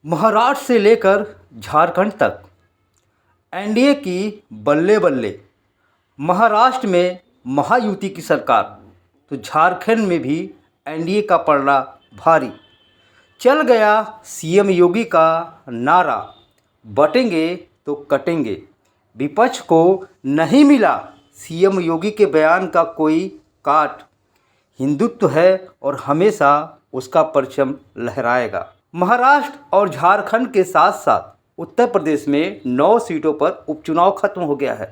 महाराष्ट्र से लेकर झारखंड तक एनडीए की बल्ले बल्ले। महाराष्ट्र में महायुति की सरकार तो झारखंड में भी एनडीए का पलड़ा भारी। चल गया सीएम योगी का नारा, बटेंगे तो कटेंगे। विपक्ष को नहीं मिला सीएम योगी के बयान का कोई काट। हिंदुत्व है और हमेशा उसका परचम लहराएगा। महाराष्ट्र और झारखंड के साथ साथ उत्तर प्रदेश में 9 सीटों पर उपचुनाव खत्म हो गया है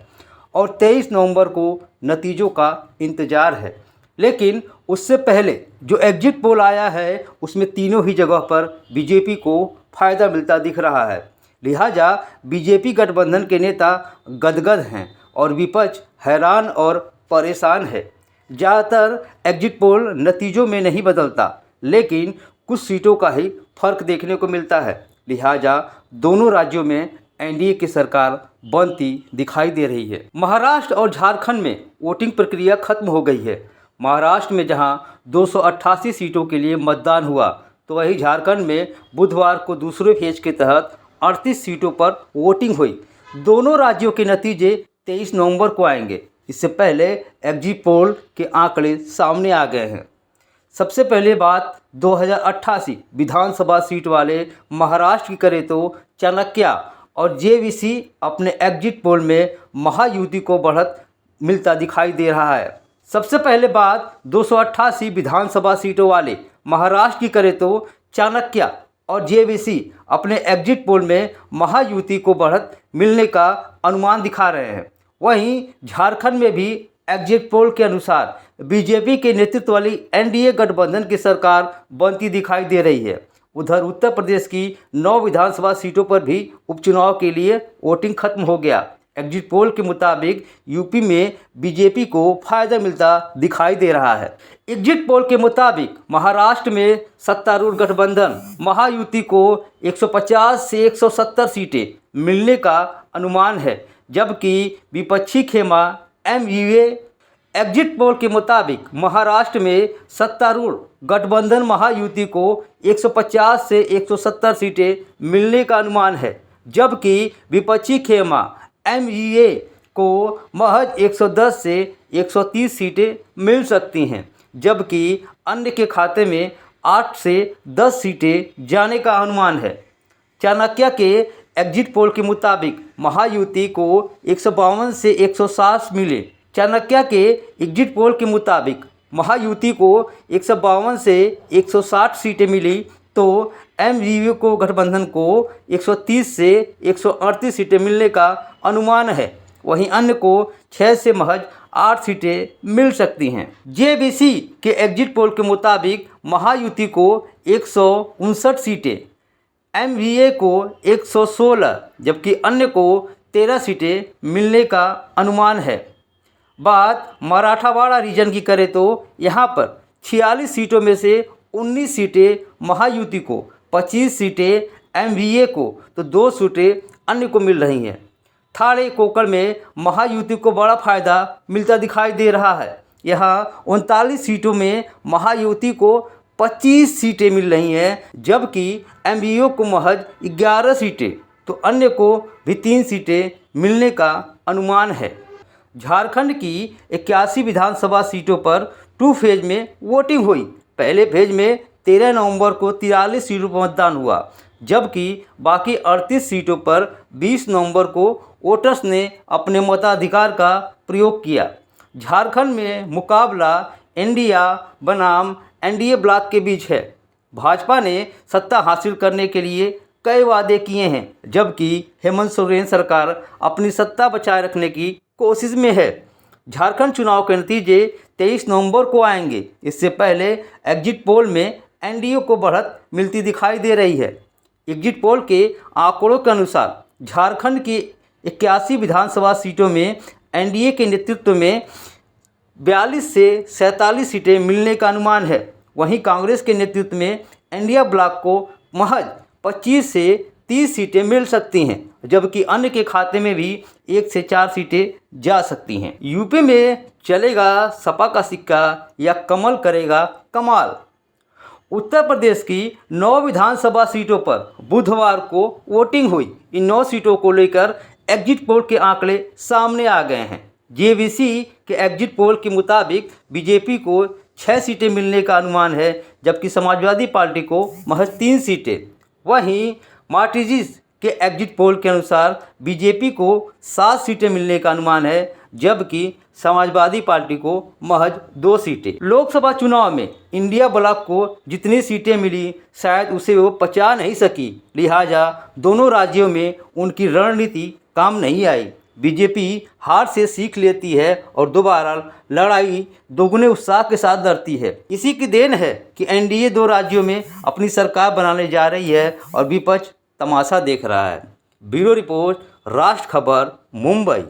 और 23 नवंबर को नतीजों का इंतज़ार है। लेकिन उससे पहले जो एग्जिट पोल आया है उसमें तीनों ही जगह पर बीजेपी को फ़ायदा मिलता दिख रहा है। लिहाजा बीजेपी गठबंधन के नेता गदगद हैं और विपक्ष हैरान और परेशान है। ज़्यादातर एग्जिट पोल नतीजों में नहीं बदलता, लेकिन कुछ सीटों का ही फर्क देखने को मिलता है। लिहाजा दोनों राज्यों में एनडीए की सरकार बनती दिखाई दे रही है। महाराष्ट्र और झारखंड में वोटिंग प्रक्रिया खत्म हो गई है। महाराष्ट्र में जहां 288 सीटों के लिए मतदान हुआ, तो वहीं झारखंड में बुधवार को दूसरे फेज के तहत 38 सीटों पर वोटिंग हुई। दोनों राज्यों के नतीजे 23 नवंबर को आएंगे। इससे पहले एग्जिट पोल के आंकड़े सामने आ गए हैं। सबसे पहले बात 2088 विधानसभा सीट वाले महाराष्ट्र की करें तो चाणक्य और जेवीसी अपने एग्जिट पोल में महायुति को बढ़त मिलता दिखाई दे रहा है। सबसे पहले बात 288 विधानसभा सीटों वाले महाराष्ट्र की करें तो चाणक्य और जेवीसी अपने एग्जिट पोल में महायुति को बढ़त मिलने का अनुमान दिखा रहे हैं। वहीं झारखंड में भी एग्जिट पोल के अनुसार बीजेपी के नेतृत्व वाली एनडीए गठबंधन की सरकार बनती दिखाई दे रही है। उधर उत्तर प्रदेश की 9 विधानसभा सीटों पर भी उपचुनाव के लिए वोटिंग खत्म हो गया। एग्जिट पोल के मुताबिक यूपी में बीजेपी को फायदा मिलता दिखाई दे रहा है। एग्जिट पोल के मुताबिक महाराष्ट्र में सत्तारूढ़ गठबंधन महायुति को 150 से 170 सीटें मिलने का अनुमान है, जबकि विपक्षी खेमा एमयूए एग्जिट पोल के मुताबिक महाराष्ट्र में सत्तारूढ़ गठबंधन महायुति को 150 से 170 सीटें मिलने का अनुमान है, जबकि विपक्षी खेमा एमयूए को महज 110 से 130 सीटें मिल सकती हैं, जबकि अन्य के खाते में 8 से 10 सीटें जाने का अनुमान है। चाणक्य के एग्जिट पोल के मुताबिक महायुति को 152 से 160 मिले। चाणक्य के एग्जिट पोल के मुताबिक महायुति को 152 से 160 सीटें मिली, तो एमयूए को गठबंधन को 130 से 138 सीटें मिलने का अनुमान है। वहीं अन्य को 6 से महज 8 सीटें मिल सकती हैं। जेवीसी के एग्जिट पोल के मुताबिक महायुति को 159 सीटें, एमवीए को 116, जबकि अन्य को 13 सीटें मिलने का अनुमान है। बात मराठवाड़ा रीजन की करें तो यहाँ पर 46 सीटों में से 19 सीटें महायुति को, 25 सीटें एमवीए को, तो 2 सीटें अन्य को मिल रही हैं। थाने कोकण में महायुति को बड़ा फायदा मिलता दिखाई दे रहा है। यहाँ 39 सीटों में महायुति को 25 सीटें मिल रही हैं, जबकि एमवीए को महज 11 सीटें, तो अन्य को भी 3 सीटें मिलने का अनुमान है। झारखंड की 81 विधानसभा सीटों पर 2 फेज में वोटिंग हुई। पहले फेज में 13 नवंबर को 43 सीटों पर मतदान हुआ, जबकि बाकी 38 सीटों पर 20 नवंबर को वोटर्स ने अपने मताधिकार का प्रयोग किया। झारखंड में मुकाबला इंडिया बनाम एनडीए ब्लॉक के बीच है। भाजपा ने सत्ता हासिल करने के लिए कई वादे किए हैं, जबकि हेमंत सोरेन सरकार अपनी सत्ता बचाए रखने की कोशिश में है। झारखंड चुनाव के नतीजे 23 नवंबर को आएंगे। इससे पहले एग्जिट पोल में एनडीए को बढ़त मिलती दिखाई दे रही है। एग्जिट पोल के आंकड़ों के अनुसार झारखंड की 81 विधानसभा सीटों में एनडीए के नेतृत्व में 42 से 47 सीटें मिलने का अनुमान है। वहीं कांग्रेस के नेतृत्व में इंडिया ब्लॉक को महज 25 से 30 सीटें मिल सकती हैं, जबकि अन्य के खाते में भी 1 से 4 सीटें जा सकती हैं। यूपी में चलेगा सपा का सिक्का या कमल करेगा कमाल। उत्तर प्रदेश की 9 विधानसभा सीटों पर बुधवार को वोटिंग हुई। इन 9 सीटों को लेकर एग्जिट पोल के आंकड़े सामने आ गए हैं। जेवीसी के एग्जिट पोल के मुताबिक बीजेपी को 6 सीटें मिलने का अनुमान है, जबकि समाजवादी पार्टी को महज 3 सीटें। वहीं मार्टिजिस के एग्जिट पोल के अनुसार बीजेपी को 7 सीटें मिलने का अनुमान है, जबकि समाजवादी पार्टी को महज 2 सीटें। लोकसभा चुनाव में इंडिया ब्लॉक को जितनी सीटें मिली, शायद उसे वो पचा नहीं सकी, लिहाजा दोनों राज्यों में उनकी रणनीति काम नहीं आई। बीजेपी हार से सीख लेती है और दोबारा लड़ाई दोगुने उत्साह के साथ लड़ती है। इसी की देन है कि एनडीए 2 राज्यों में अपनी सरकार बनाने जा रही है और विपक्ष तमाशा देख रहा है। ब्यूरो रिपोर्ट, राष्ट्र खबर, मुंबई।